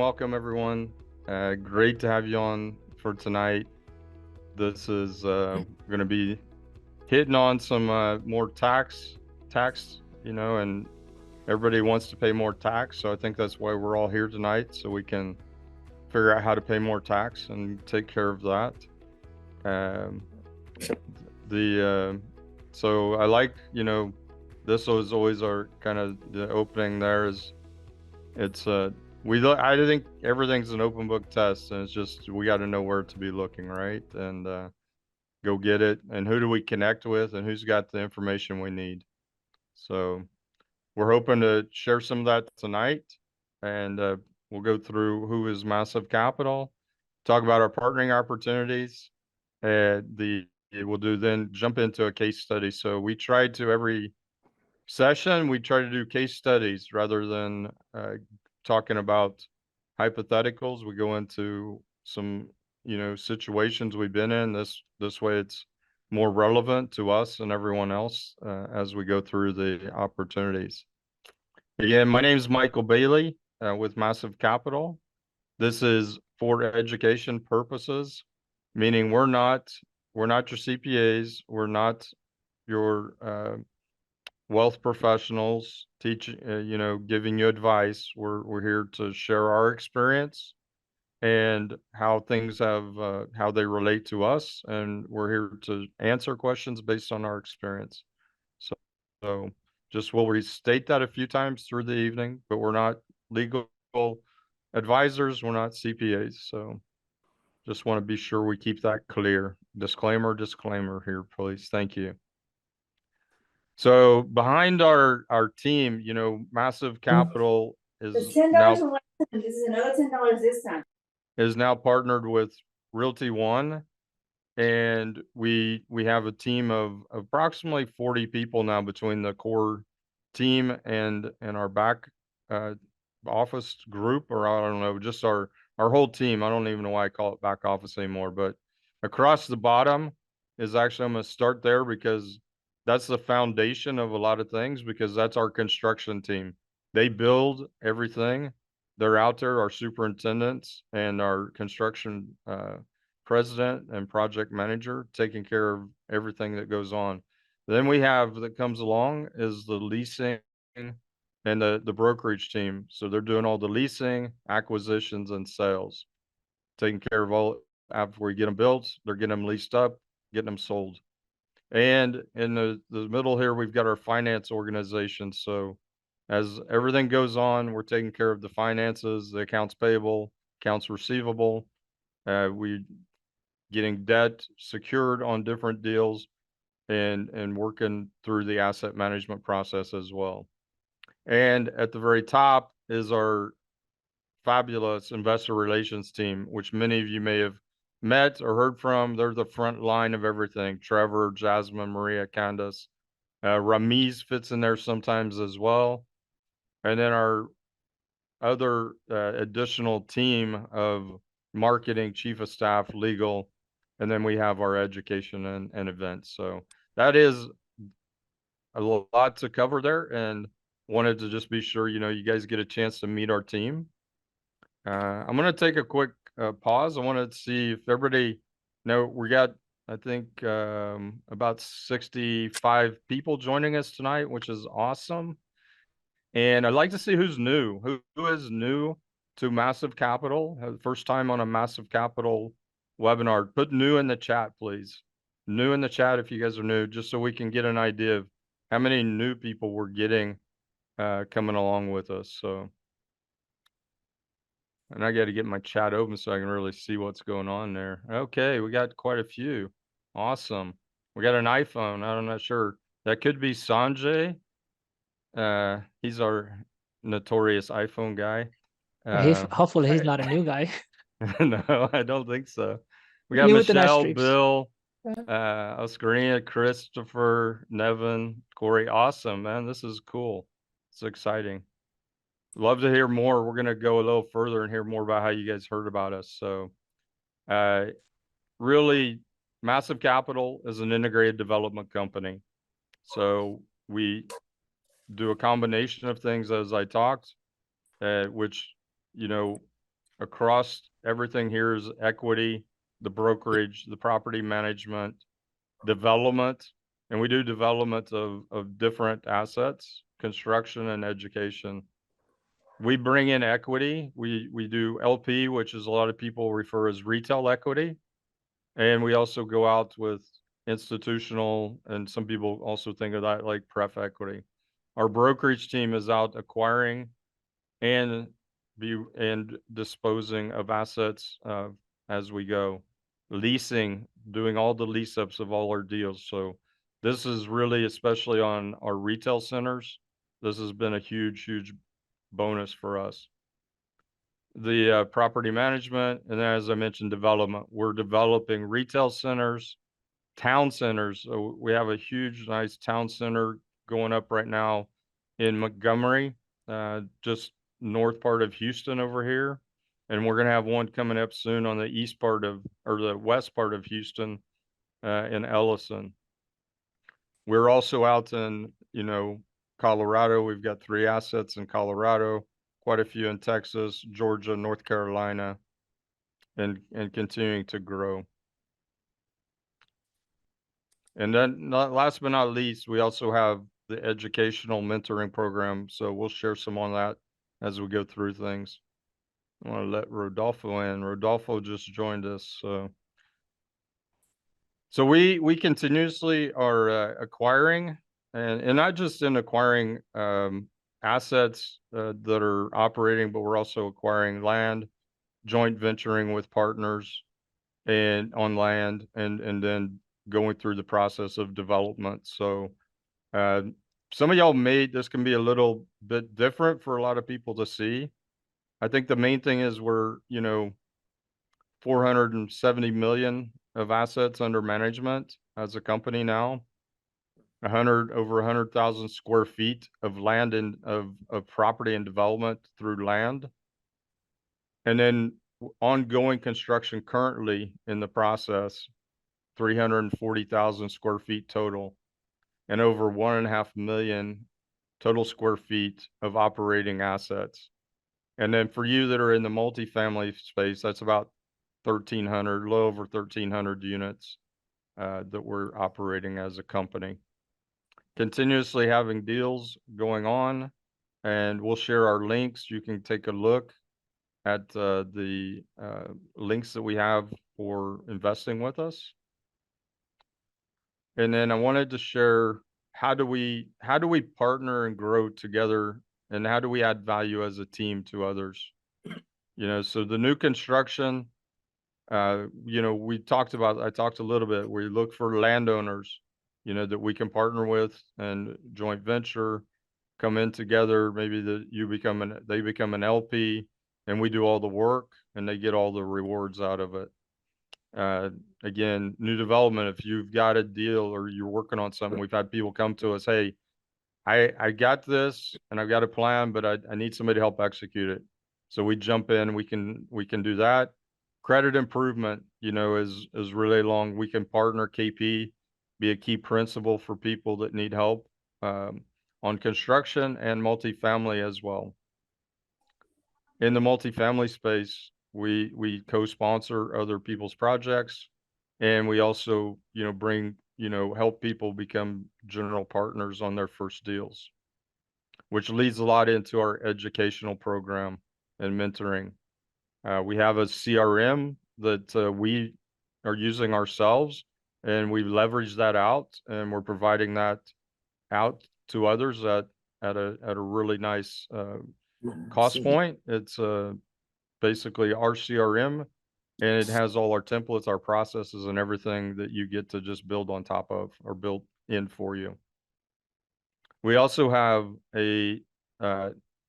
welcome everyone. Great to have you on for tonight. This is going to be hitting on some more tax, and everybody wants to pay more tax. So I think that's why we're all here tonight, so we can figure out how to pay more tax and take care of that. So I like, this was always our kind of the opening there is it's I think everything's an open book test, and it's just we got to know where to be looking, right? And go get it. And who do we connect with, and who's got the information we need? So we're hoping to share some of that tonight, and we'll go through who is Massive Capital, talk about our partnering opportunities, and we'll then jump into a case study. So we try to every session we try to do case studies rather than talking about hypotheticals. We go into some situations we've been in. This way it's more relevant to us and everyone else as we go through the opportunities. Again, my name is Michael Bailey with Massive Capital. This is for education purposes, meaning we're not your CPAs, we're not your wealth professionals giving you advice. We're here to share our experience and how things have how they relate to us, and we're here to answer questions based on our experience. So just we'll restate that a few times through the evening, but we're not legal advisors, we're not CPAs. So just want to be sure we keep that clear. Disclaimer here, please. Thank you. So behind our team, Massive Capital is now this is another $10 this time. Is now partnered with Realty One, and we have a team of approximately 40 people now between the core team and our back office group, or I don't know, just our whole team. I don't even know why I call it back office anymore, but across the bottom is actually, I'm going to start there because that's the foundation of a lot of things, because that's our construction team. They build everything. They're out there, our superintendents and our construction president and project manager, taking care of everything that goes on. Then we have that comes along is the leasing and the brokerage team. So they're doing all the leasing, acquisitions, and sales, taking care of all after we get them built. They're getting them leased up, getting them sold. And in the middle here, we've got our finance organization. So as everything goes on, we're taking care of the finances, the accounts payable, accounts receivable. We getting debt secured on different deals, and working through the asset management process as well. And at the very top is our fabulous investor relations team, which many of you may have met or heard from. They're the front line of everything. Trevor, Jasmine, Maria, Candace, Ramiz fits in there sometimes as well. And then our other additional team of marketing, chief of staff, legal, and then we have our education and events. So that is a lot to cover there, and wanted to just be sure, you guys get a chance to meet our team. I'm going to take a quick pause. I wanted to see if everybody, we got, I think, about 65 people joining us tonight, which is awesome. And I'd like to see who's new, who is new to Massive Capital, first time on a Massive Capital webinar. Put new in the chat, please. New in the chat if you guys are new, just so we can get an idea of how many new people we're getting coming along with us. So, and I got to get my chat open so I can really see what's going on there. Okay, we got quite a few. Awesome. We got an iPhone. I'm not sure. That could be Sanjay. He's our notorious iPhone guy. Hopefully he's not a new guy. No, I don't think so. We got New Michelle, Bill, Oscarina, Christopher, Nevin, Corey. Awesome, man. This is cool. It's exciting. Love to hear more. We're going to go a little further and hear more about how you guys heard about us. So really, Massive Capital is an integrated development company. So we do a combination of things, as I talked, which, across everything here is equity, the brokerage, the property management, development, and we do development of different assets, construction and education. We bring in equity. We do LP, which is a lot of people refer as retail equity. And we also go out with institutional, and some people also think of that like pref equity. Our brokerage team is out acquiring and disposing of assets as we go. Leasing, doing all the lease ups of all our deals. So this is really, especially on our retail centers, this has been a huge bonus for us. The property management, and as I mentioned, development. We're developing retail centers, town centers. So we have a huge, nice town center going up right now in Montgomery, just north part of Houston over here. And we're going to have one coming up soon on the east part of, or the west part of Houston, in Ellison. We're also out in, Colorado. We've got 3 assets in Colorado, quite a few in Texas, Georgia, North Carolina, and continuing to grow. And then last but not least, we also have the educational mentoring program. So we'll share some on that as we go through things. I want to let Rodolfo in. Rodolfo just joined us. So we continuously are acquiring, and not just in acquiring assets that are operating, but we're also acquiring land, joint venturing with partners and on land, and then going through the process of development. So some of y'all this can be a little bit different for a lot of people to see. I think the main thing is we're, 470 million of assets under management as a company now. Over 100,000 square feet of land and of property and development through land. And then ongoing construction currently in the process, 340,000 square feet total, and over 1.5 million total square feet of operating assets. And then for you that are in the multifamily space, that's about 1,300, a little over 1,300 units that we're operating as a company. Continuously having deals going on, and we'll share our links. You can take a look at the links that we have for investing with us. And then I wanted to share how do we partner and grow together, and how do we add value as a team to others? So the new construction, I talked a little bit. We look for landowners, that we can partner with and joint venture, come in together. Maybe they become an LP, and we do all the work, and they get all the rewards out of it. Again, new development, if you've got a deal or you're working on something, we've had people come to us, hey, I got this and I've got a plan, but I need somebody to help execute it. So we jump in, we can do that. Credit improvement, is really long. We can partner KP, be a key principal for people that need help on construction and multifamily as well. In the multifamily space, we co-sponsor other people's projects, and we also, help people become general partners on their first deals, which leads a lot into our educational program and mentoring. We have a CRM that we are using ourselves, and we leverage that out, and we're providing that out to others at a really nice cost point. It's basically our CRM, and it has all our templates, our processes, and everything that you get to just build on top of or build in for you. We also have a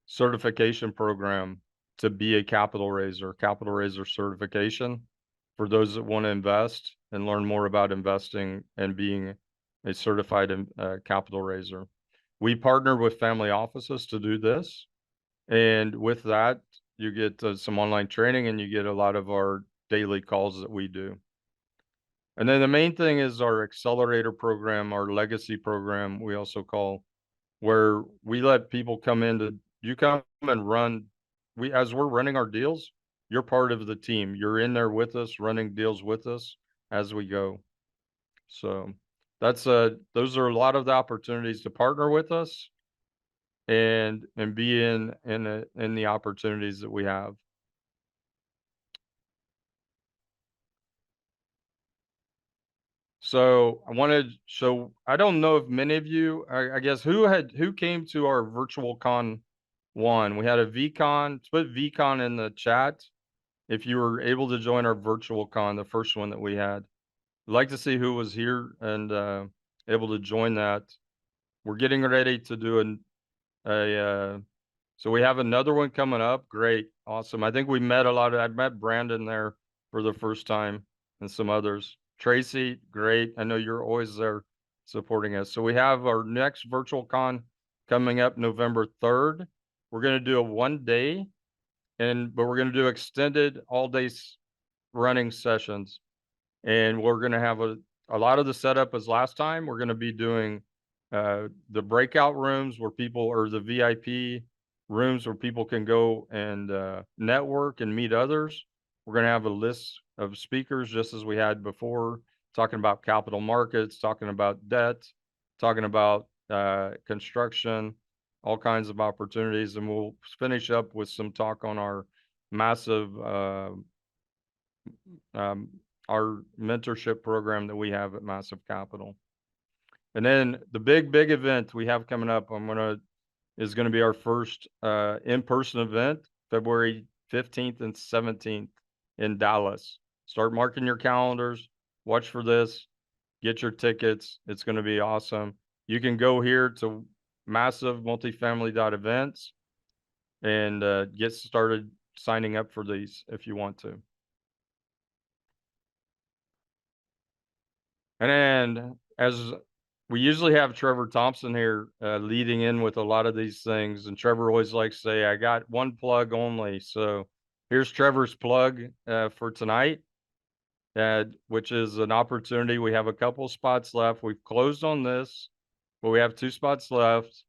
certification program to be a capital raiser certification for those that want to invest and learn more about investing and being a certified capital raiser. We partner with family offices to do this. And with that, you get some online training, and you get a lot of our daily calls that we do. And then the main thing is our accelerator program, our legacy program, we also call, where we let people come in you come and run. As we're running our deals, you're part of the team. You're in there with us, running deals with us as we go. So that's those are a lot of the opportunities to partner with us and be in the opportunities that we have. So I don't know if many of you, I guess, who came to our virtual con one. We had a VCon. Put VCon in the chat if you were able to join our virtual con, the first one that we had. I'd like to see who was here and able to join that. We're getting ready to do so we have another one coming up. Great, awesome. I think I met Brandon there for the first time and some others. Tracy, great. I know you're always there supporting us. So we have our next virtual con coming up November 3rd. We're going to do a 1 day, but we're going to do extended all day running sessions. And we're going to have a lot of the setup as last time. We're going to be doing the breakout rooms where people, or the VIP rooms where people can go and network and meet others. We're going to have a list of speakers just as we had before, talking about capital markets, talking about debt, talking about construction, all kinds of opportunities. And we'll finish up with some talk on our massive our mentorship program that we have at Massive Capital. And then the big event we have coming up, is going to be our first in-person event, February 15th and 17th in Dallas. Start marking your calendars, watch for this, get your tickets. It's going to be awesome. You can go here to massivemultifamily.events and get started signing up for these if you want to. And as we usually have Trevor Thompson here leading in with a lot of these things, and Trevor always likes to say, I got one plug only. So here's Trevor's plug for tonight, which is an opportunity. We have a couple spots left. We've closed on this, but we have 2 spots left.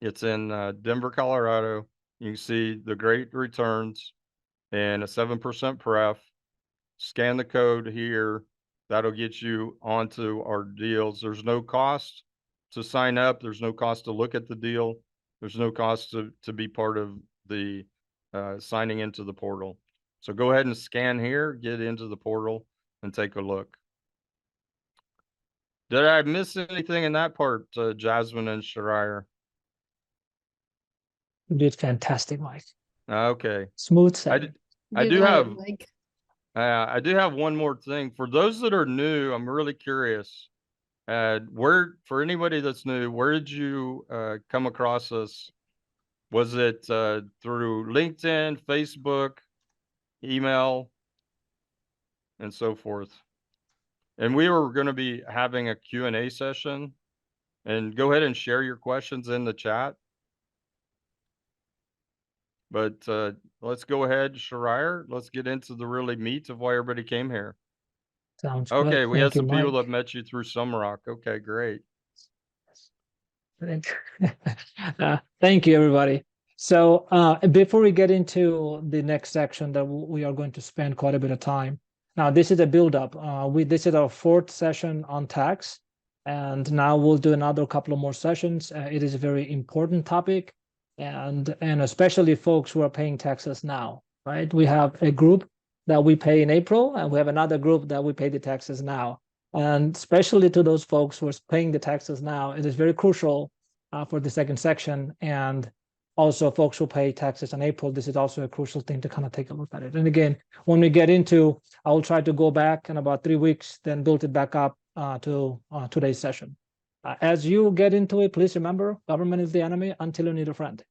It's in Denver, Colorado. You can see the great returns and a 7% pref. Scan the code here. That'll get you onto our deals. There's no cost to sign up. There's no cost to look at the deal. There's no cost to be part of the signing into the portal. So go ahead and scan here, get into the portal, and take a look. Did I miss anything in that part, Jasmine and Shariah? You did fantastic, Mike. Okay. Smooth sailing. I do have one more thing. For those that are new, I'm really curious. For anybody that's new, where did you come across us? Was it through LinkedIn, Facebook, email, and so forth? And we were going to be having a Q&A session. And go ahead and share your questions in the chat. But let's go ahead, Shariah. Let's get into the really meat of why everybody came here. Sounds okay. good. We had some people Mike. that met you through Sumrock. Okay, great. Thank you, everybody. So before we get into the next section that we are going to spend quite a bit of time. Now, this is a build-up. This is our 4th session on tax. And now we'll do another couple of more sessions. It is a very important topic. And especially folks who are paying taxes now, right? We have a group that we pay in April, and we have another group that we pay the taxes now. And especially to those folks who are paying the taxes now, it is very crucial for the second section. And also folks who pay taxes in April, this is also a crucial thing to kind of take a look at it. And again, when we get into, I will try to go back in about 3 weeks, then build it back up to today's session. As you get into it, please remember, government is the enemy until you need a friend.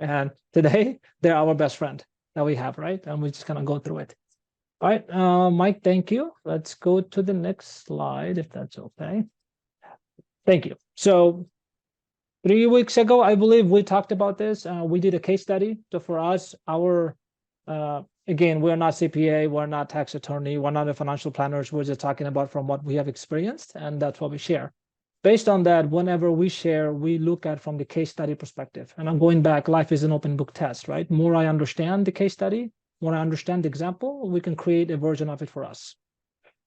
And today, they're our best friend that we have, right? And we just kind of go through it. All right, Mike, thank you. Let's go to the next slide, if that's okay. Thank you. So 3 weeks ago, I believe we talked about this. We did a case study. So for us, again, we're not CPA, we're not tax attorney, we're not a financial planners. We're just talking about from what we have experienced, and that's what we share. Based on that, whenever we share, we look at from the case study perspective. And I'm going back, life is an open book test, right? More I understand the case study, want to understand the example, we can create a version of it for us.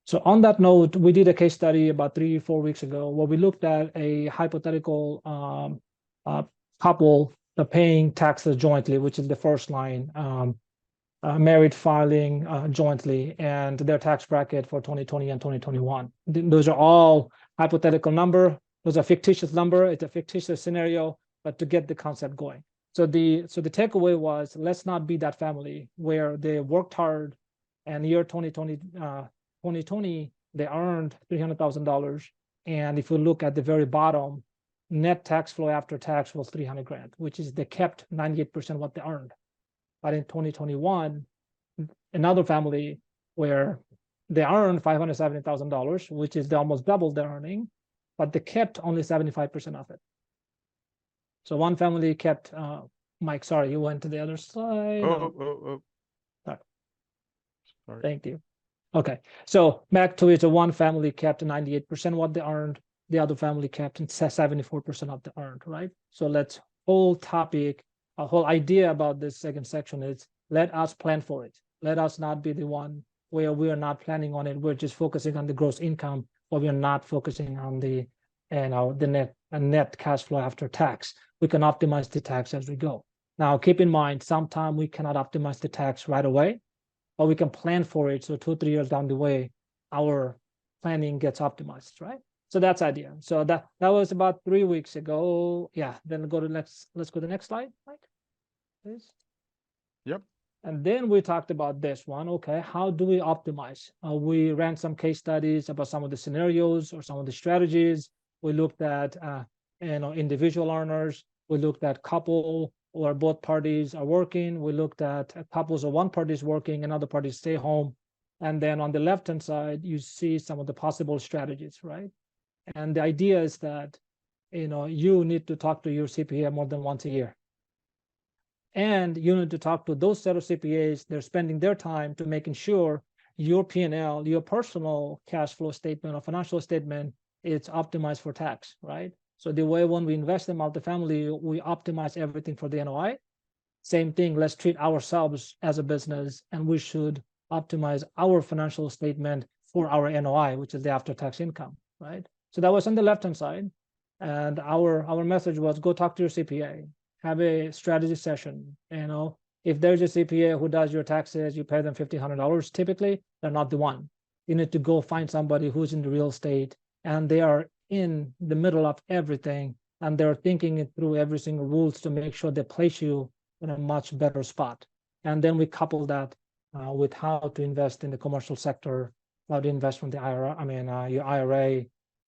So on that note, we did a case study about 3-4 weeks ago where we looked at a hypothetical couple paying taxes jointly, which is the first line, married filing jointly, and their tax bracket for 2020 and 2021. Those are all hypothetical number. Those are fictitious number. It's a fictitious scenario, but to get the concept going. So the takeaway was, let's not be that family where they worked hard and year 2020, they earned $300,000. And if we look at the very bottom, net tax flow after tax was 300 grand, which is they kept 98% what they earned. But in 2021, another family where they earned $570,000, which is they almost doubled their earning, but they kept only 75% of it. So one family kept, Mike, sorry, you went to the other slide. Sorry. Thank you. Okay, so back to it, so one family kept 98% what they earned, the other family kept 74% of the earned, right? So let's whole topic, a whole idea about this second section is let us plan for it. Let us not be the one where we are not planning on it. We're just focusing on the gross income, or we're not focusing on the net cash flow after tax. We can optimize the tax as we go. Now, keep in mind, sometimes we cannot optimize the tax right away, but we can plan for it. So 2-3 years down the way, our planning gets optimized, right? So that's idea. So that was about 3 weeks ago. Yeah, then go to let's go to the next slide, Mike, please. Yep. And then we talked about this one. Okay, how do we optimize? We ran some case studies about some of the scenarios or some of the strategies. We looked at individual earners. We looked at couple where both parties are working. We looked at couples where one party is working, another party stay home. And then on the left-hand side, you see some of the possible strategies, right? And the idea is that you need to talk to your CPA more than once a year. And you need to talk to those set of CPAs. They're spending their time to making sure your P&L, your personal cash flow statement or financial statement, it's optimized for tax, right? So the way when we invest in multifamily, we optimize everything for the NOI. Same thing, let's treat ourselves as a business, and we should optimize our financial statement for our NOI, which is the after-tax income, right? So that was on the left-hand side. And our message was go talk to your CPA, have a strategy session. If there's a CPA who does your taxes, you pay them $1,500, typically, they're not the one. You need to go find somebody who's in the real estate and they are in the middle of everything and they're thinking it through every single rules to make sure they place you in a much better spot. And then we couple that with how to invest in the commercial sector, how to invest from the IRA, your IRA,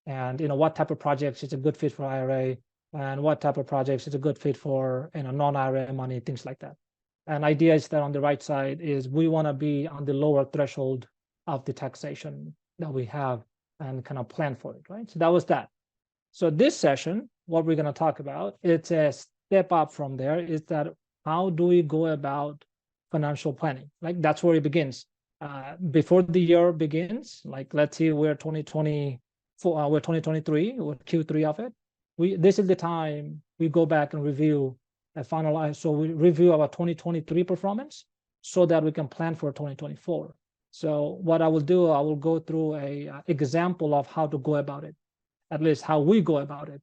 and what type of projects is a good fit for IRA, and what type of projects is a good fit for non-IRA money, things like that. And idea is that on the right side is we want to be on the lower threshold of the taxation that we have and kind of plan for it, right? So that was that. So this session, what we're going to talk about, it's a step up from there, is that how do we go about financial planning? Like that's where it begins. Before the year begins, like let's see, we're 2024, we're 2023, we're Q3 of it. This is the time we go back and review and finalize. So we review our 2023 performance so that we can plan for 2024. So what I will do, I will go through a example of how to go about it, at least how we go about it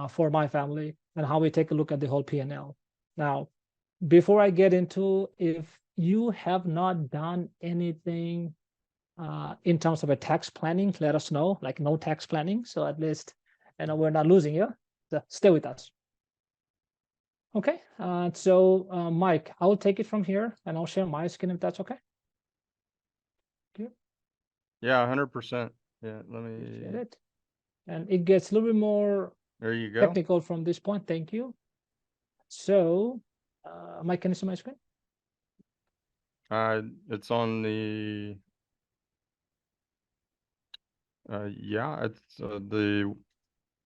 for my family and how we take a look at the whole P&L. Now, before I get into, if you have not done anything in terms of a tax planning, let us know, like no tax planning. So at least, we're not losing you. So stay with us. Okay, so Mike, I will take it from here and I'll share my screen if that's okay. Yeah, 100%. Yeah, let me share it. And it gets a little bit more there you go. Technical from this point. Thank you. So, Mike, can you see my screen? It's on the yeah, it's the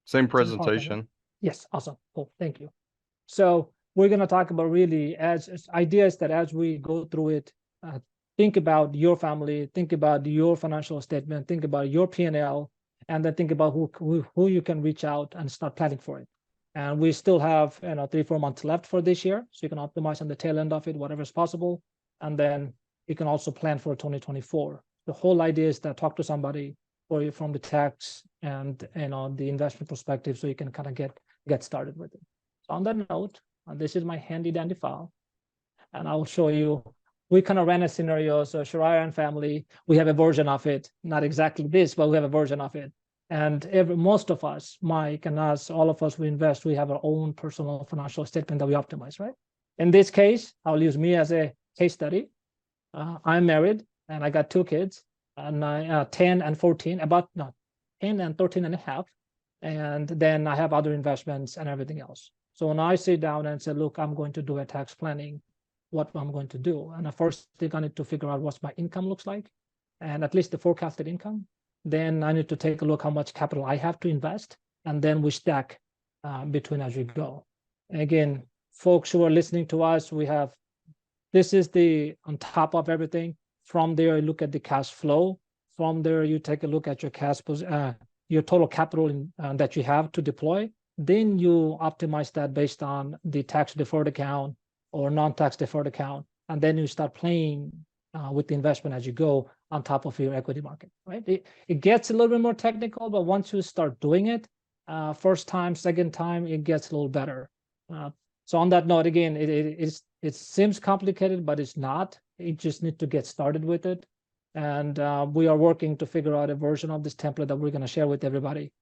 same presentation. Yes, awesome. Cool. Thank you. So we're going to talk about really as ideas that as we go through it, think about your family, think about your financial statement, think about your P&L, and then think about who you can reach out and start planning for it. And we still have 3-4 months left for this year, so you can optimize on the tail end of it, whatever is possible. And then you can also plan for 2024. The whole idea is that talk to somebody or from the tax and the investment perspective, so you can kind of get started with it. So on that note, this is my handy dandy file, and I will show you. We kind of ran a scenario. So Shariah and family, we have a version of it, not exactly this, but we have a version of it. And most of us, Mike and us, all of us, we invest, we have our own personal financial statement that we optimize, right? In this case, I'll use me as a case study. I'm married and I got 2 kids, and 10 and 14, 10 and 13 and a half. And then I have other investments and everything else. So when I sit down and say, look, I'm going to do a tax planning, what I'm going to do. And the first thing I need to figure out what my income looks like, and at least the forecasted income. Then I need to take a look how much capital I have to invest, and then we stack between as we go. And again, folks who are listening to us, this is the on top of everything. From there, you look at the cash flow. From there, you take a look at your total capital that you have to deploy. Then you optimize that based on the tax deferred account or non-tax deferred account, and then you start playing with the investment as you go on top of your equity market, right? It gets a little bit more technical, but once you start doing it, first time, second time, it gets a little better. So on that note, again, it seems complicated, but it's not. You just need to get started with it. And we are working to figure out a version of this template that we're going to share with everybody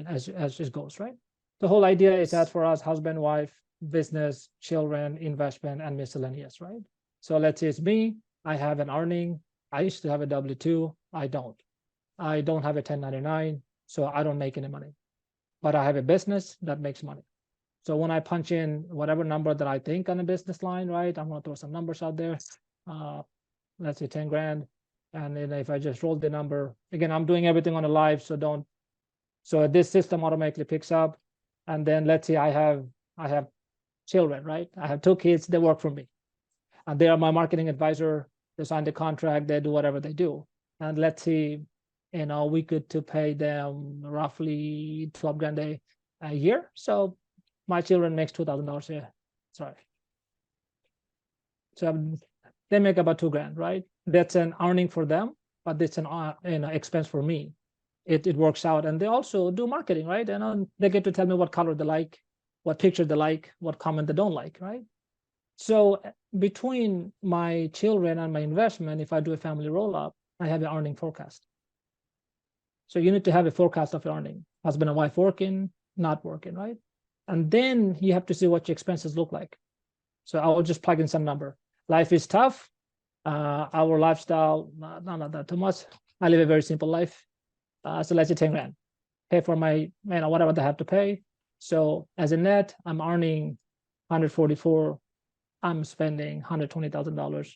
as it goes, right? The whole idea is that for us, husband, wife, business, children, investment, and miscellaneous, right? So let's say it's me. I have an earning. I used to have a W-2. I don't have a 1099, so I don't make any money. But I have a business that makes money. So when I punch in whatever number that I think on a business line, right? I'm going to throw some numbers out there. Let's say 10 grand. And then if I just roll the number, again, I'm doing everything on a live, so this system automatically picks up. And then let's say I have children, right? I have 2 kids, they work for me. And they are my marketing advisor. They sign the contract, they do whatever they do. And let's see, we could to pay them roughly 12 grand a year. So my children makes $2,000 a year. Sorry. So they make about 2 grand, right? That's an earning for them, but it's an expense for me. It works out. And they also do marketing, right? And they get to tell me what color they like, what picture they like, what comment they don't like, right? So between my children and my investment, if I do a family roll-up, I have an earning forecast. So you need to have a forecast of earning. Husband and wife working, not working, right? And then you have to see what your expenses look like. So I will just plug in some number. Life is tough. Our lifestyle, not that too much. I live a very simple life. So let's say 10 grand. Pay for my, whatever they have to pay. So as a net, I'm earning 144. I'm spending $120,000.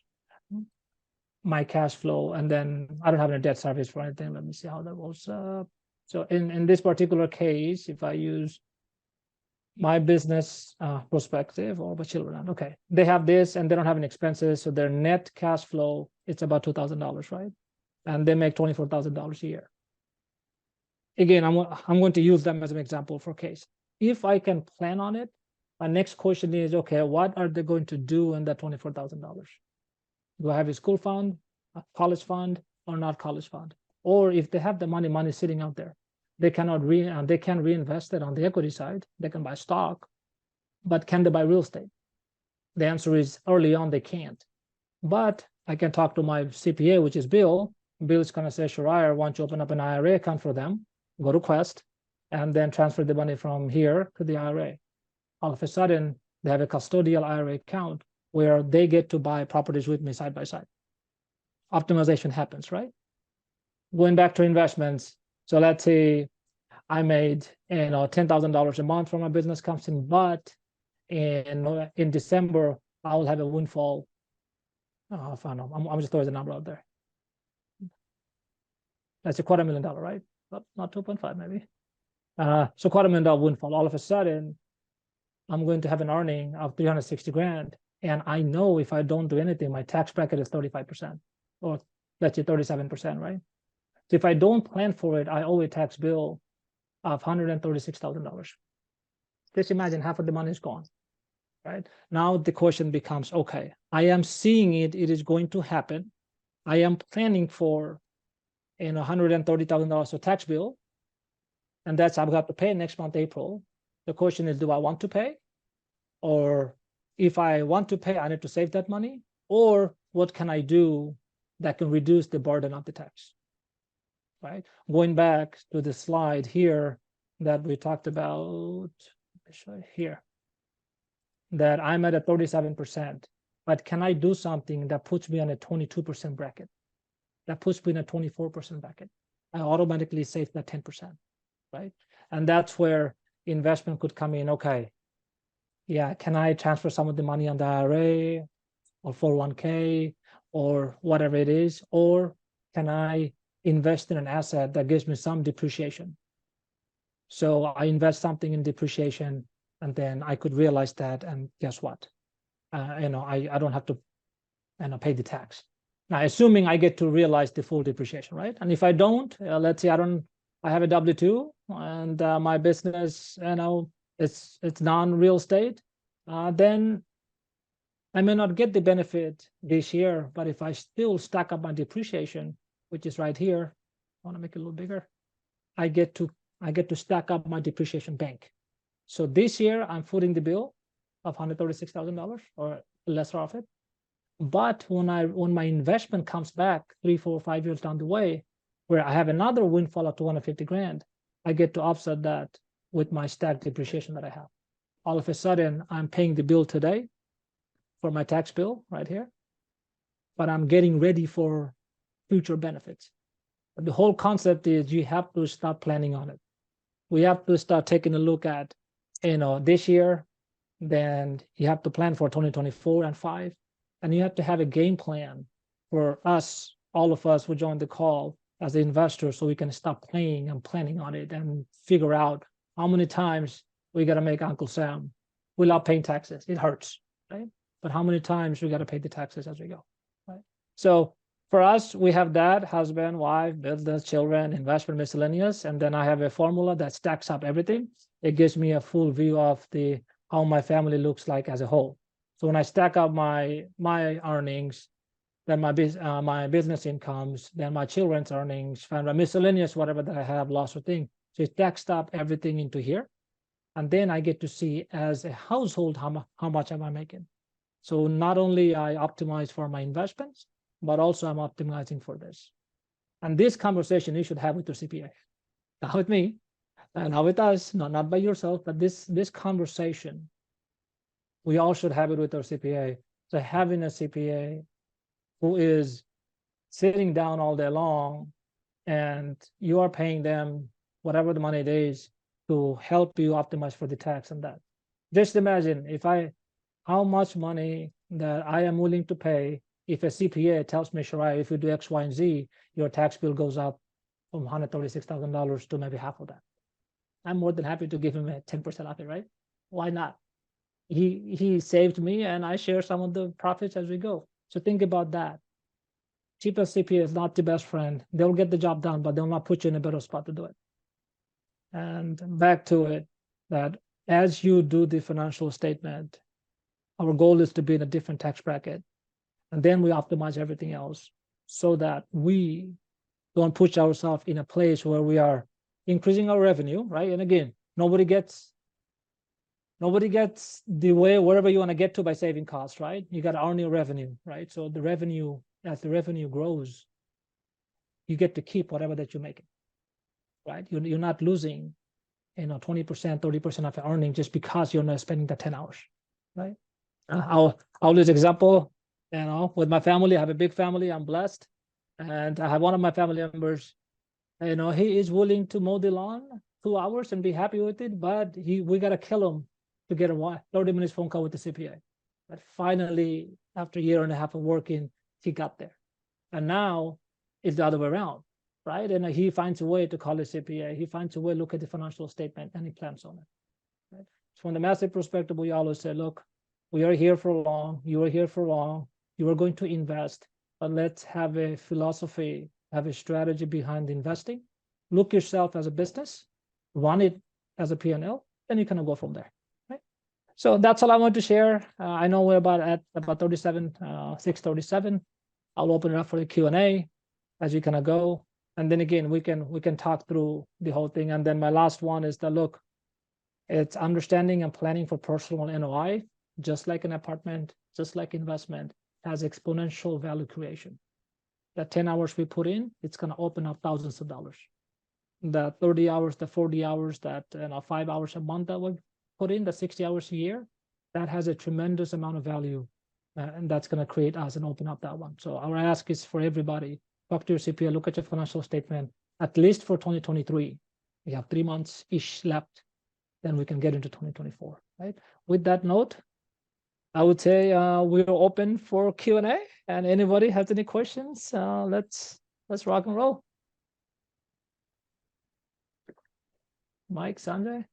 My cash flow, and then I don't have any debt service for anything. Let me see how that was. So in this particular case, if I use my business perspective or my children, okay, they have this and they don't have any expenses, so their net cash flow, it's about $2,000, right? And they make $24,000 a year. Again, I'm going to use them as an example for case. If I can plan on it, my next question is, okay, what are they going to do in that $24,000? Do I have a school fund, a college fund, or not college fund? Or if they have the money sitting out there, they can reinvest it on the equity side. They can buy stock, but can they buy real estate? The answer is early on they can't. But I can talk to my CPA, which is Bill. Bill is going to say, Shariah, why don't you open up an IRA account for them, go to Quest, and then transfer the money from here to the IRA. All of a sudden, they have a custodial IRA account where they get to buy properties with me side by side. Optimization happens, right? Going back to investments. So let's say I made $10,000 a month from my business comes in, but in December I will have a windfall. I'm just throwing the number out there. That's $250,000, right? Not 2.5 maybe. So $250,000 windfall. All of a sudden, I'm going to have an earning of 360 grand. And I know if I don't do anything, my tax bracket is 35%, or let's say 37%, right? So if I don't plan for it, I owe a tax bill of $136,000. Just imagine half of the money is gone, right? Now the question becomes, okay, I am seeing it is going to happen. I am planning for $130,000 of tax bill, and that's I've got to pay next month, April. The question is, do I want to pay? Or if I want to pay, I need to save that money, or what can I do that can reduce the burden of the tax, right? Going back to the slide here that we talked about here, that I'm at a 37%, but can I do something that puts me on a 22% bracket? That puts me in a 24% bracket. I automatically save that 10%, right? And that's where investment could come in. Okay, yeah, can I transfer some of the money on the IRA or 401k or whatever it is? Or can I invest in an asset that gives me some depreciation? So I invest something in depreciation, and then I could realize that, and guess what? I don't have to pay the tax. Now, assuming I get to realize the full depreciation, right? And if I don't, let's say I have a W-2 and my business, it's non-real estate, then I may not get the benefit this year, but if I still stack up my depreciation, which is right here, I want to make it a little bigger, I get to stack up my depreciation bank. So this year I'm footing the bill of $136,000 or lesser of it. But when my investment comes back 3, 4, 5 years down the way, where I have another windfall of 250 grand, I get to offset that with my stacked depreciation that I have. All of a sudden, I'm paying the bill today for my tax bill right here, but I'm getting ready for future benefits. But the whole concept is you have to start planning on it. We have to start taking a look at, this year, then you have to plan for 2024 and 5. And you have to have a game plan for us, all of us who joined the call as the investors, so we can start playing and planning on it and figure out how many times we got to make Uncle Sam without paying taxes. It hurts, right? But how many times we got to pay the taxes as we go, right? So for us, we have that, husband, wife, business, children, investment, miscellaneous, and then I have a formula that stacks up everything. It gives me a full view of how my family looks like as a whole. So when I stack up my earnings, then my business incomes, then my children's earnings, family miscellaneous, whatever that I have, loss or thing. So it stacks up everything into here, and then I get to see as a household how much am I making. So not only I optimize for my investments, but also I'm optimizing for this. And this conversation you should have with your CPA, not with me, and not with us, not by yourself, but this conversation. We all should have it with our CPA. So having a CPA who is sitting down all day long and you are paying them whatever the money it is to help you optimize for the tax and that. Just imagine how much money that I am willing to pay if a CPA tells me, Shirai, if you do X, Y, and Z, your tax bill goes up from $136,000 to maybe half of that. I'm more than happy to give him a 10% off it, right? Why not? He saved me, and I share some of the profits as we go. So think about that. Cheapest CPA is not the best friend. They'll get the job done, but they'll not put you in a better spot to do it. And back to it, that as you do the financial statement, our goal is to be in a different tax bracket. And then we optimize everything else so that we don't push ourselves in a place where we are increasing our revenue, right? And again, nobody gets the way wherever you want to get to by saving costs, right? You got to earn your revenue, right? So the revenue, as the revenue grows, you get to keep whatever that you're making, right? You're not losing, 20%, 30% of your earning just because you're not spending the 10 hours, right? I'll use example, with my family. I have a big family. I'm blessed, and I have one of my family members. He is willing to mow the lawn 2 hours and be happy with it, but we gotta kill him to get a 30 minutes phone call with the CPA. But finally, after a year and a half of working, he got there. And now it's the other way around, right? And he finds a way to call his CPA. He finds a way to look at the financial statement, and he plans on it. Right? So from the massive perspective, we always say, look, we are here for long. You are here for long. You are going to invest, but let's have a philosophy, have a strategy behind investing. Look yourself as a business, run it as a P&L, and you can go from there. So that's all I want to share. I know we're at about 6:37. I'll open it up for the Q&A as we kind of go. And then again, we can talk through the whole thing. And then my last one is that, look, it's understanding and planning for personal NOI, just like an apartment, just like investment, has exponential value creation. That 10 hours we put in, it's going to open up thousands of dollars. The 30 hours, the 40 hours, that 5 hours a month that we put in, the 60 hours a year, that has a tremendous amount of value. And that's going to create us and open up that one. So our ask is for everybody, talk to your CPA, look at your financial statement, at least for 2023. We have 3 months-ish left. Then we can get into 2024, right? With that note, I would say we're open for Q&A, and anybody has any questions, let's rock and roll. Mike, Sanjay?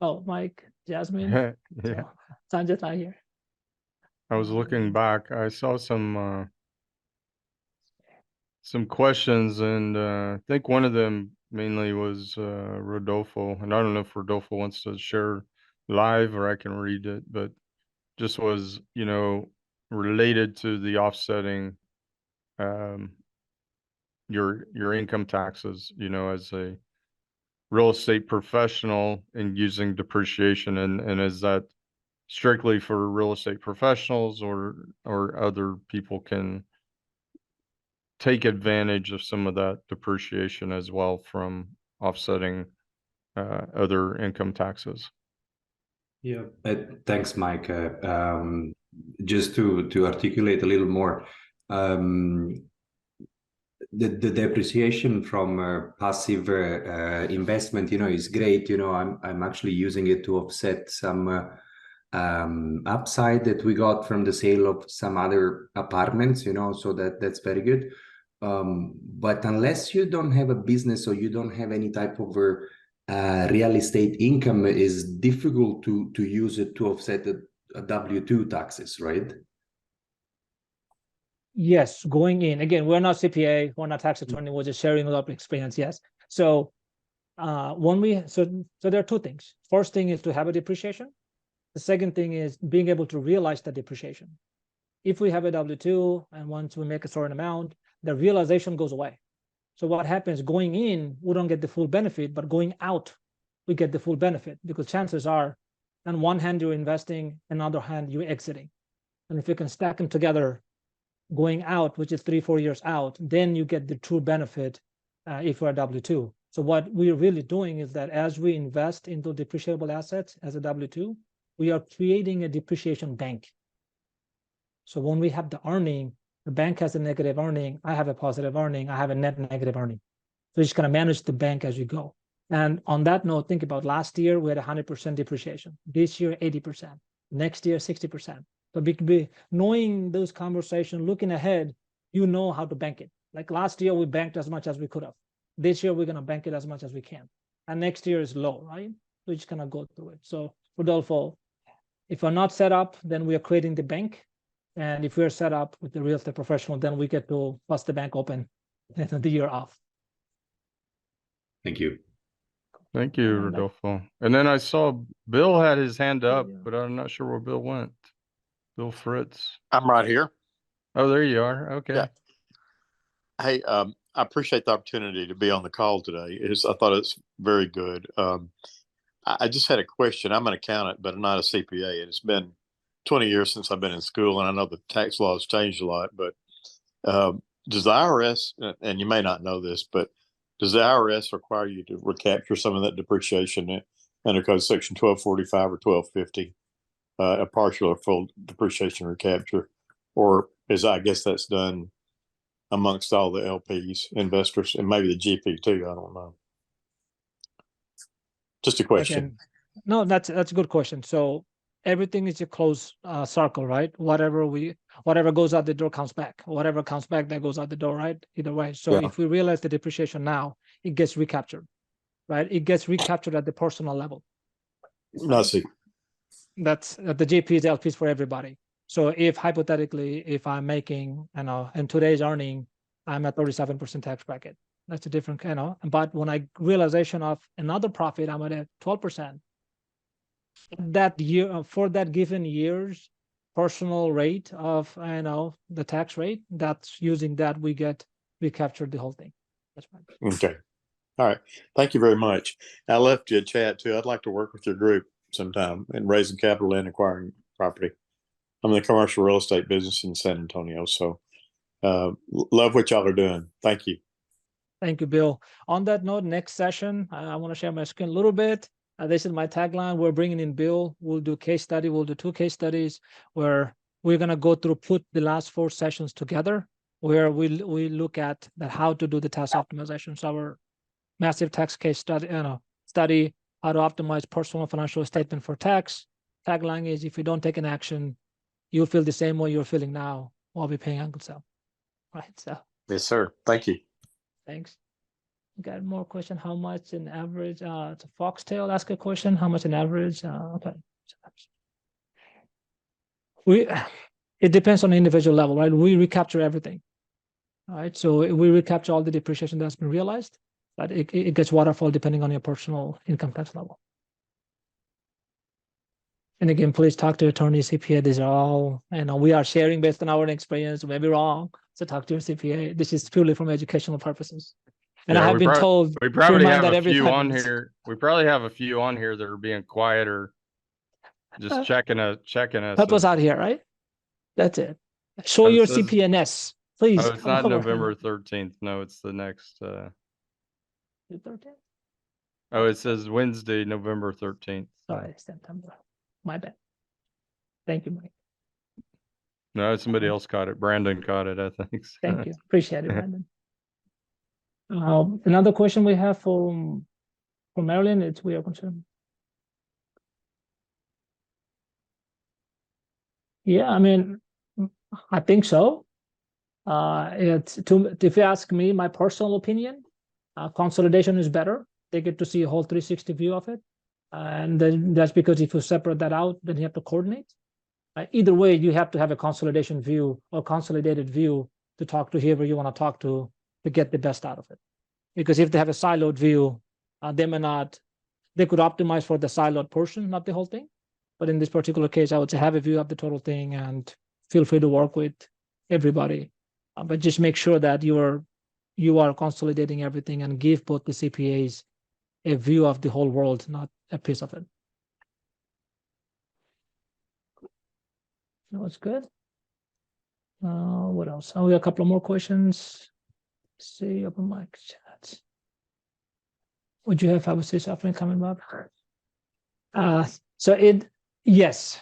Oh, Mike, Jasmine. Yeah. So, Sanjay's not here. I was looking back. I saw some questions, and I think one of them mainly was Rodolfo. And I don't know if Rodolfo wants to share live or I can read it, but just was, related to the offsetting your income taxes, as a real estate professional and using depreciation, and is that strictly for real estate professionals or other people can take advantage of some of that depreciation as well from offsetting other income taxes? Yeah, thanks, Mike. Just to articulate a little more, the depreciation from passive investment, is great. I'm actually using it to offset some upside that we got from the sale of some other apartments, so that's very good. But unless you don't have a business or you don't have any type of real estate income, is difficult to use it to offset the W-2 taxes, right? Yes, going in. Again, we're not CPA, we're not tax attorney, we're just sharing our experience, yes. So so there are two things. First thing is to have a depreciation. The second thing is being able to realize the depreciation. If we have a W-2 and once we make a certain amount, the realization goes away. So what happens going in, we don't get the full benefit, but going out, we get the full benefit, because chances are, on one hand, you're investing, on the other hand, you're exiting. And if you can stack them together, going out, which is 3-4 years out, then you get the true benefit if we're a W-2. So what we're really doing is that as we invest into depreciable assets as a W-2, we are creating a depreciation bank. So when we have the earning, the bank has a negative earning, I have a positive earning, I have a net negative earning. So you're just going to manage the bank as you go. And on that note, think about last year, we had 100% depreciation. This year, 80%. Next year, 60%. So knowing those conversations, looking ahead, how to bank it. Like last year, we banked as much as we could have. This year, we're going to bank it as much as we can. And next year is low, right? We're just going to go through it. So Rodolfo, if we're not set up, then we are creating the bank. And if we're set up with the real estate professional, then we get to bust the bank open and the year off. Thank you. Thank you, Rodolfo. And then I saw Bill had his hand up, but I'm not sure where Bill went. Bill Fritz. I'm right here. Oh, there you are. Okay. Yeah. Hey, I appreciate the opportunity to be on the call today. I thought it's very good. I just had a question. I'm an accountant, but I'm not a CPA, and it's been 20 years since I've been in school, and I know the tax law has changed a lot, but does the IRS, and you may not know this, but does the IRS require you to recapture some of that depreciation under Code Section 1245 or 1250, a partial or full depreciation recapture? Or I guess that's done amongst all the LPs, investors, and maybe the GP too, I don't know. Just a question. No, that's a good question. So everything is a closed circle, right? Whatever goes out the door comes back. Whatever comes back, that goes out the door, right? Either way. So if we realize the depreciation now, it gets recaptured, right? It gets recaptured at the personal level. I see. That's the GPs, LPs for everybody. So if hypothetically, if I'm making, in today's earning, I'm at 37% tax bracket. That's a different, but when I realization of another profit, I'm at 12%. That year, for that given years, personal rate of, the tax rate, that's using that we captured the whole thing. That's right. Okay. All right. Thank you very much. I left you a chat too. I'd like to work with your group sometime in raising capital and acquiring property. I'm in the commercial real estate business in San Antonio. So love what y'all are doing. Thank you. Thank you, Bill. On that note, next session, I want to share my screen a little bit. This is my tagline. We're bringing in Bill. We'll do case study. We'll do 2 case studies where we're going to go through, put the last 4 sessions together, where we look at how to do the tax optimization. So our massive tax case study, study how to optimize personal financial statement for tax. Tagline is, if you don't take an action, you'll feel the same way you're feeling now while we're paying Uncle Sam. Right. So yes, sir. Thank you. thanks. Got more question. How much in average? It's a Foxtail ask a question. How much in average? Okay. It depends on the individual level, right? We recapture everything. All right. So we recapture all the depreciation that's been realized, but it gets waterfall depending on your personal income tax level. And again, please talk to your attorney, CPA. These are all, we are sharing based on our experience. We may be wrong. So talk to your CPA. This is purely from educational purposes. And Yeah, I have been told we probably have that a every few 5 on minutes. here. We probably have a few on here that are being quiet or just checking us. Help us out here, right? That's it. Show your CPNS, please. Oh, it's not November 13th. No, it's the next. The 13th? Oh, it says Wednesday, November 13th. Sorry, September. My bad. Thank you, Mike. No, somebody else caught it. Brandon caught it, I think. So. Thank you. Appreciate it, Brandon. Another question we have from Marilyn, it's we are concerned. Yeah, I mean, I think so. If you ask me, my personal opinion, consolidation is better. They get to see a whole 360 view of it. And then that's because if you separate that out, then you have to coordinate. Either way, you have to have a consolidation view or consolidated view to talk to whoever you want to talk to get the best out of it. Because if they have a siloed view, they could optimize for the siloed portion, not the whole thing. But in this particular case, I would say have a view of the total thing and feel free to work with everybody. But just make sure that you are consolidating everything and give both the CPAs a view of the whole world, not a piece of it. No, it's good. What else? Oh, we have a couple of more questions. Let's see, open mic chat. Would you have 506 offering coming, Bob? Yes.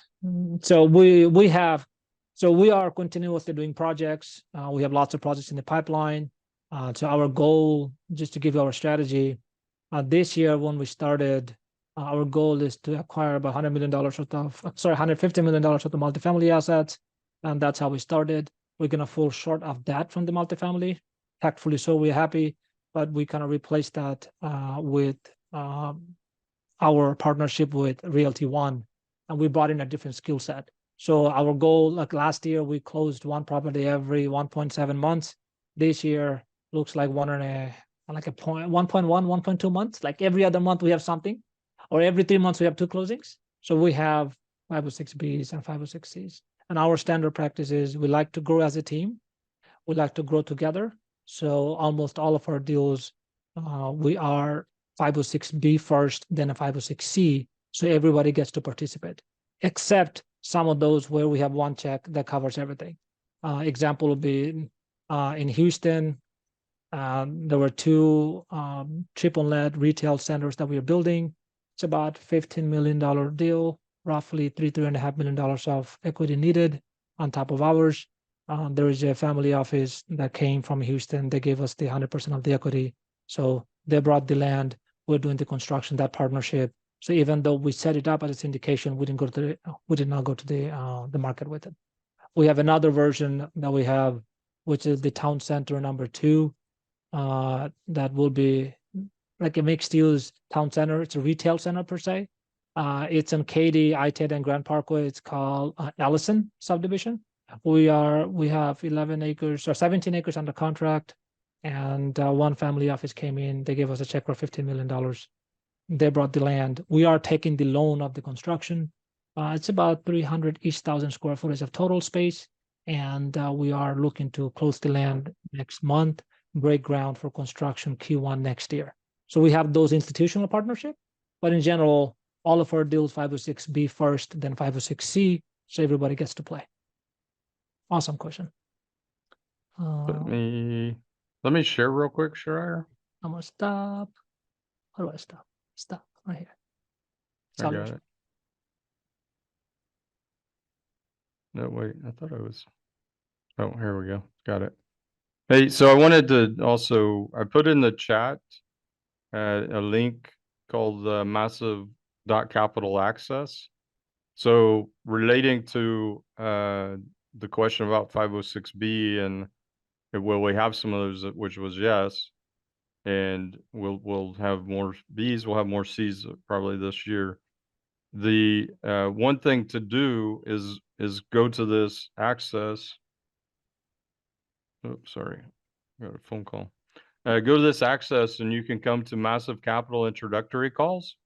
So we are continuously doing projects. We have lots of projects in the pipeline. So our goal, just to give you our strategy, this year when we started, our goal is to acquire about $150 million worth of multifamily assets. And that's how we started. We're going to fall short of that from the multifamily. Tactfully so, we're happy, but we kind of replaced that with our partnership with Realty One, and we brought in a different skill set. So our goal, like last year, we closed one property every 1.7 months. This year looks like 1.1, 1.2 months. Like every other month we have something, or every 3 months we have 2 closings. So we have 506 Bs and 506 Cs. And our standard practice is we like to grow as a team. We like to grow together. So almost all of our deals, we are 506B first, then a 506C. So everybody gets to participate, except some of those where we have one check that covers everything. Example would be in Houston, there were 2 triple-net retail centers that we are building. It's about $15 million deal, roughly $3.5 million of equity needed on top of ours. There is a family office that came from Houston. They gave us the 100% of the equity. So they brought the land. We're doing the construction, that partnership. So even though we set it up as a syndication, we did not go to the market with it. We have another version that we have, which is the town center number 2. That will be like a mixed-use town center. It's a retail center per se. It's in Katy, I-10, and Grand Parkway. It's called Allison subdivision. We have 11 acres or 17 acres under contract, and one family office came in. They gave us a check for $15 million. They brought the land. We are taking the loan of the construction. It's about 300,000 square footage of total space. And we are looking to close the land next month, break ground for construction Q1 next year. So we have those institutional partnership, but in general, all of our deals 506B first, then 506C, so everybody gets to play. Awesome question. Let me share real quick, Shariah. I'm gonna stop. How do I stop? Stop right here. I got it. No, wait, I thought I was. Oh, here we go. Got it. Hey, so I wanted to also, I put in the chat a link called massive.capital access. So relating to the question about 506B and will we have some of those, which was yes, and we'll have more Bs, we'll have more Cs probably this year. The one thing to do is go to this access. Oops, sorry, got a phone call. Go to this access and you can come to Massive Capital introductory calls.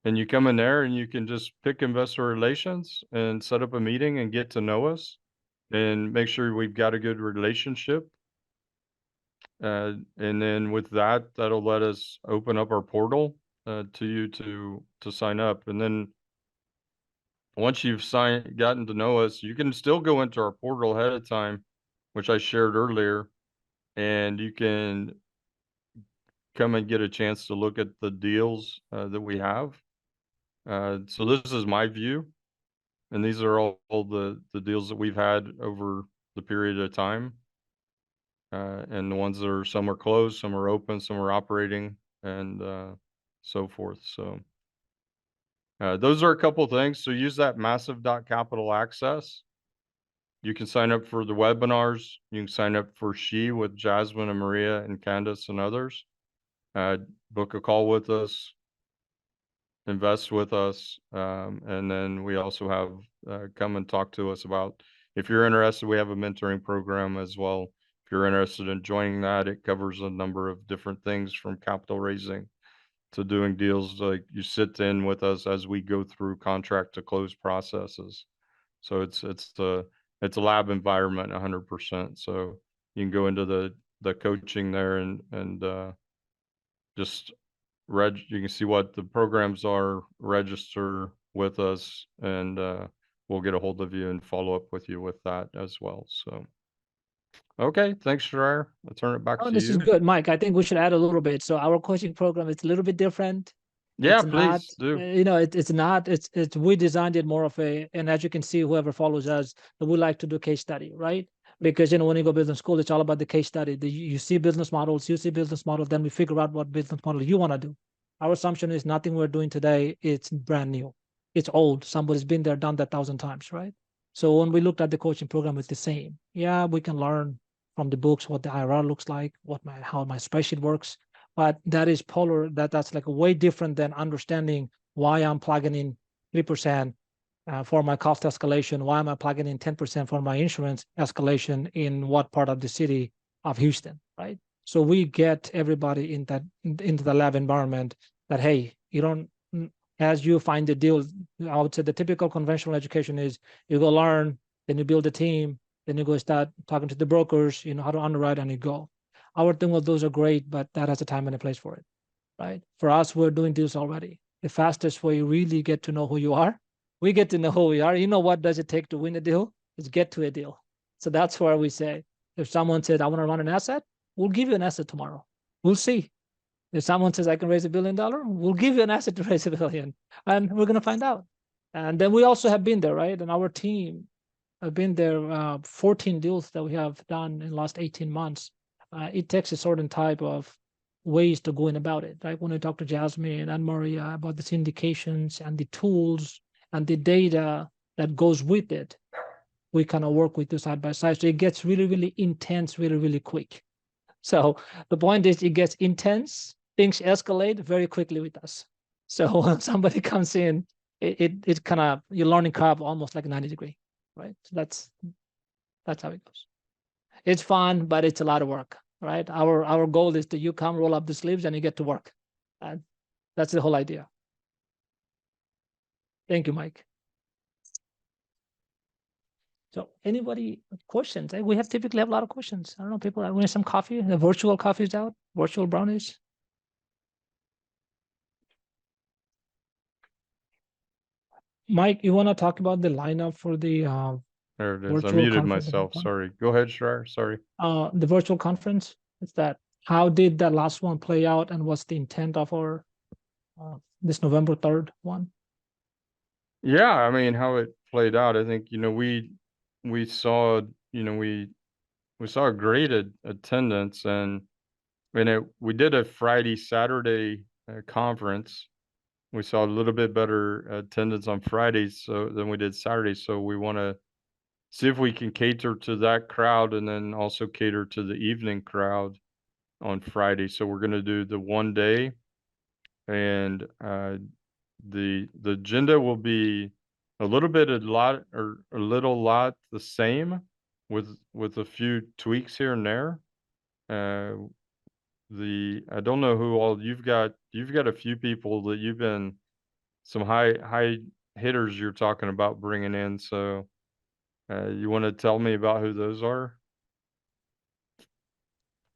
And you come in there and you can just pick investor relations and set up a meeting and get to know us and make sure we've got a good relationship. And then with that, that'll let us open up our portal to you to sign up. And then once you've gotten to know us, you can still go into our portal ahead of time, which I shared earlier, and you can come and get a chance to look at the deals that we have. So this is my view, and these are all the deals that we've had over the period of time. And the ones that are, some are closed, some are open, some are operating, and so forth. So those are a couple of things. So use that massive.capital access. You can sign up for the webinars. You can sign up for She with Jasmine and Maria and Candace and others. Book a call with us, invest with us, and then we also have come and talk to us about, if you're interested, we have a mentoring program as well. If you're interested in joining that, it covers a number of different things from capital raising to doing deals. Like you sit in with us as we go through contract to close processes. So it's a lab environment 100%. So you can go into the coaching there and just you can see what the programs are, register with us, and we'll get a hold of you and follow up with you with that as well. So okay, thanks, Shariah. I'll turn it back to you. This is good, Mike. I think we should add a little bit. So our coaching program is a little bit different. Yeah, it's please not, do. We designed it more of and as you can see, whoever follows us, we like to do case study, right? Because when you go business school, it's all about the case study. You see business models, then we figure out what business model you want to do. Our assumption is nothing we're doing today, it's brand new. It's old. Somebody's been there, done that 1,000 times, right? So when we looked at the coaching program, it's the same. Yeah, we can learn from the books what the IRR looks like, how my spreadsheet works. But that is that's like way different than understanding why I'm plugging in 3% for my cost escalation. Why am I plugging in 10% for my insurance escalation in what part of the city of Houston, right? So we get everybody into the lab environment that, hey, you don't, as you find the deal, I would say the typical conventional education is you go learn, then you build a team, then you go start talking to the brokers, how to underwrite, and you go. Our thing of those are great, but that has a time and a place for it, right? For us, we're doing deals already. The fastest way you really get to know who you are, we get to know who we are. What does it take to win a deal? Is get to a deal. So that's where we say, if someone said, I want to run an asset, we'll give you an asset tomorrow. We'll see. If someone says, I can raise $1 billion, we'll give you an asset to raise $1 billion. And we're going to find out. And then we also have been there, right? And our team have been there, 14 deals that we have done in the last 18 months. It takes a certain type of ways to go in about it, right? When we talk to Jasmine and Maria about the syndications and the tools and the data that goes with it, we kind of work with you side by side. So it gets really, really intense, really, really quick. So the point is, it gets intense, things escalate very quickly with us. So when somebody comes in, it kind of, your learning curve almost like 90 degree, right? So that's how it goes. It's fun, but it's a lot of work, right? Our goal is that you come, roll up the sleeves, and you get to work. And that's the whole idea. Thank you, Mike. So anybody questions? We typically have a lot of questions. I don't know, people want some coffee. The virtual coffee's out, virtual brownies. Mike, you want to talk about the lineup for the There it is. I virtual muted conference? myself. Sorry. Go ahead, Schreier. Sorry. The virtual conference, is that how did that last one play out, and what's the intent of our this November 3rd one? Yeah, I mean, how it played out, I think, we saw, we saw a great attendance, and we did a Friday, Saturday conference. We saw a little bit better attendance on Fridays than we did Saturdays. So we want to see if we can cater to that crowd and then also cater to the evening crowd on Friday. So we're going to do the one day, and the agenda will be a lot the same with a few tweaks here and there. I don't know who all you've got a few people that you've been some high hitters you're talking about bringing in. So you want to tell me about who those are?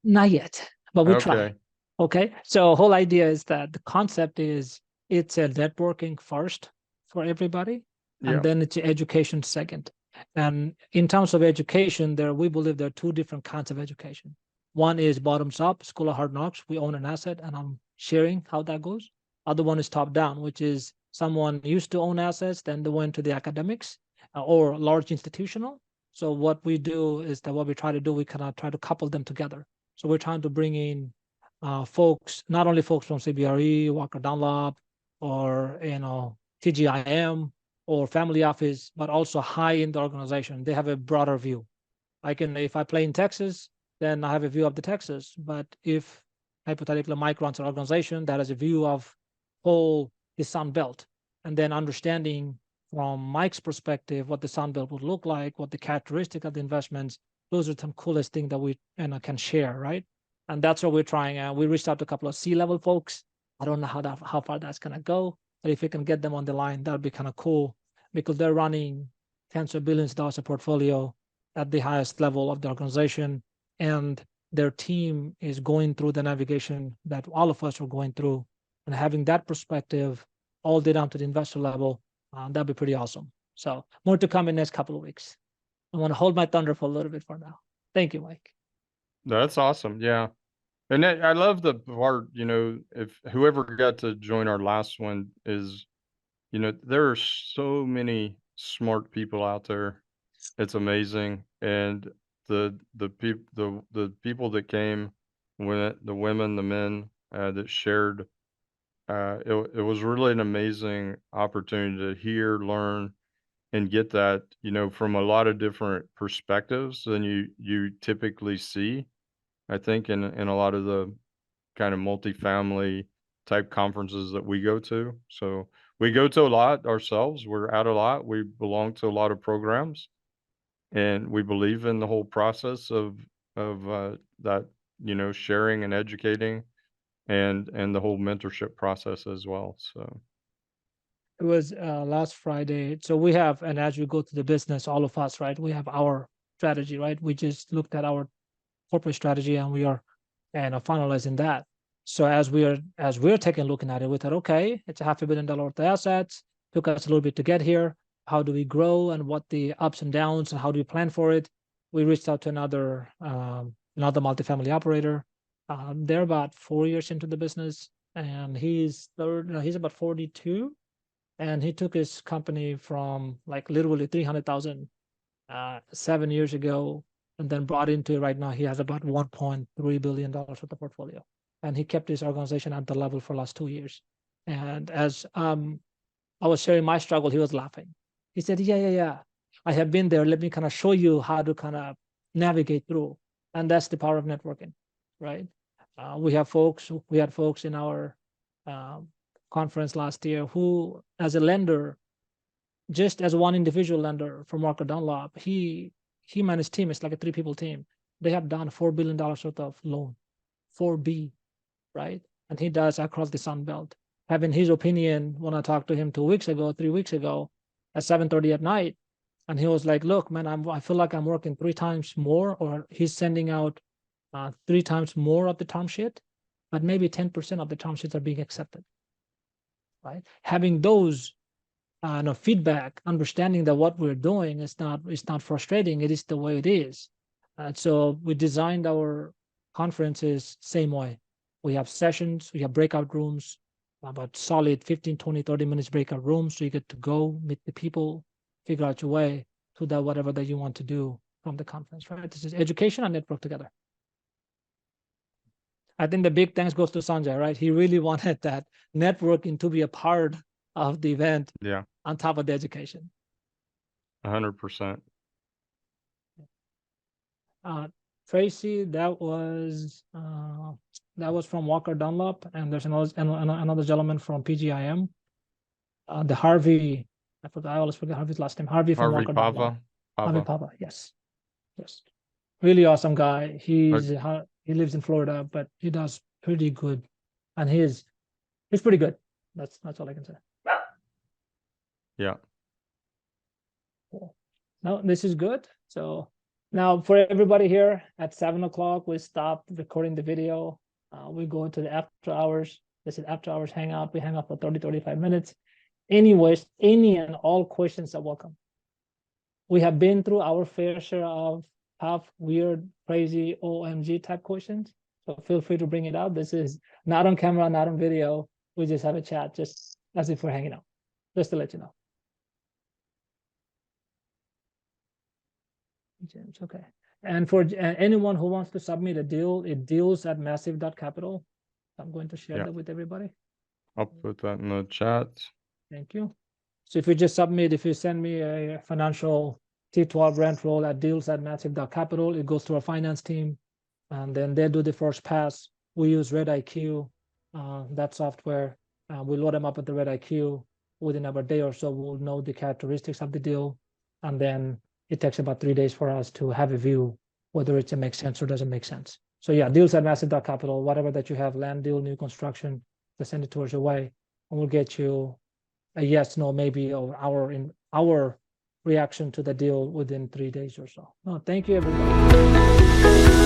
Not yet, but we try. Okay. Okay, so whole idea is that the concept is it's a networking first for everybody, Yeah. and then it's education second. And in terms of education, we believe there are two different kinds of education. One is bottoms up, School of Hard Knocks. We own an asset, and I'm sharing how that goes. Other one is top down, which is someone used to own assets, then they went to the academics or large institutional. So what we do is that what we try to do, we kind of try to couple them together. So we're trying to bring in folks, not only folks from CBRE, Walker Dunlop, or TGIM or family office, but also high in the organization. They have a broader view. If I play in Texas, then I have a view of the Texas. But if hypothetically Mike runs an organization that has a view of whole the Sun Belt, and then understanding from Mike's perspective what the Sun Belt would look like, what the characteristic of the investments, those are some coolest things that we can share, right? And that's what we're trying. We reached out to a couple of C-level folks. I don't know how far that's gonna go, but if we can get them on the line, that'd be kind of cool, because they're running tens of billions of dollars of portfolio at the highest level of the organization, and their team is going through the navigation that all of us are going through, and having that perspective all the way down to the investor level, that'd be pretty awesome. So more to come in the next couple of weeks. I want to hold my thunder for a little bit for now. Thank you, Mike. That's awesome. Yeah. And I love the part, if whoever got to join our last one is, there are so many smart people out there. It's amazing. And the people that came, the women, the men that shared, it was really an amazing opportunity to hear, learn, and get that, from a lot of different perspectives than you typically see. I think in a lot of the kind of multifamily type conferences that we go to. So we go to a lot ourselves. We're at a lot. We belong to a lot of programs, and we believe in the whole process of that, sharing and educating, and the whole mentorship process as well. So it was last Friday. So we have, and as we go to the business, all of us, right? We have our strategy, right? We just looked at our corporate strategy, and we are finalizing that. So as we're taking a look at it, we thought, okay, it's $500 million worth of assets. Took us a little bit to get here. How do we grow, and what the ups and downs, and how do we plan for it? We reached out to another multifamily operator. They're about 4 years into the business, and he's about 42, and he took his company from like literally 300,000 7 years ago, and then brought into right now. He has about $1.3 billion worth of portfolio, and he kept his organization at the level for the last 2 years. And as I was sharing my struggle, he was laughing. He said, yeah, I have been there. Let me kind of show you how to kind of navigate through. And that's the power of networking, right? We had folks in our conference last year who, as a lender, just as one individual lender from Walker Dunlop, he and his team, it's like a 3-people team. They have done $4 billion worth of loan, 4B, right? And he does across the Sun Belt. having his opinion when I talked to him 2 weeks ago, 3 weeks ago, at 7:30 at night, and he was like, "Look, man, I feel like I'm working 3 times more," or he's sending out 3 times more of the term sheet, but maybe 10% of the term sheets are being accepted. Right? Having those feedback, understanding that what we're doing is not frustrating. It is the way it is. So we designed our conferences same way. We have sessions, we have breakout rooms, about solid 15, 20, 30 minutes breakout rooms. So you get to go meet the people, figure out your way to that whatever that you want to do from the conference, right? This is education and network together. I think the big thanks goes to Sanjay, right? He really wanted that networking to be a part of the event. Yeah. On top of the education. 100%. Tracy, that was from Walker Dunlop, and there's another gentleman from PGIM. The Harvey, I always forget Harvey's last name. Harvey from Harvey Walker Dunlop. Pava. Harvey Pava, yes. Really awesome guy. He lives in Florida, but he does pretty good, and he's pretty good. That's all I can say. Yeah. Cool. No, this is good. So now for everybody here at 7 o'clock, we stop recording the video. We go to the after hours. This is after hours hangout. We hang out for 30, 35 minutes. Anyways, any and all questions are welcome. We have been through our fair share of tough, weird, crazy, OMG type questions. So feel free to bring it up. This is not on camera, not on video. We just have a chat, just as if we're hanging out, just to let you know. James, okay. And for anyone who wants to submit a deal, it deals@massive.capital. I'm going to share that with everybody. I'll put that in the chat. Thank you. So if you send me a financial T12 rent roll at deals@massive.capital, it goes to our finance team, and then they do the first pass. We use RedIQ, that software. We load them up at the RedIQ. Within about a day or so, we'll know the characteristics of the deal, and then it takes about 3 days for us to have a view whether it makes sense or doesn't make sense. So yeah, deals@massive.capital, whatever that you have, land deal, new construction, just send it towards your way, and we'll get you a yes, no, maybe, or our reaction to the deal within 3 days or so. No, thank you, everybody.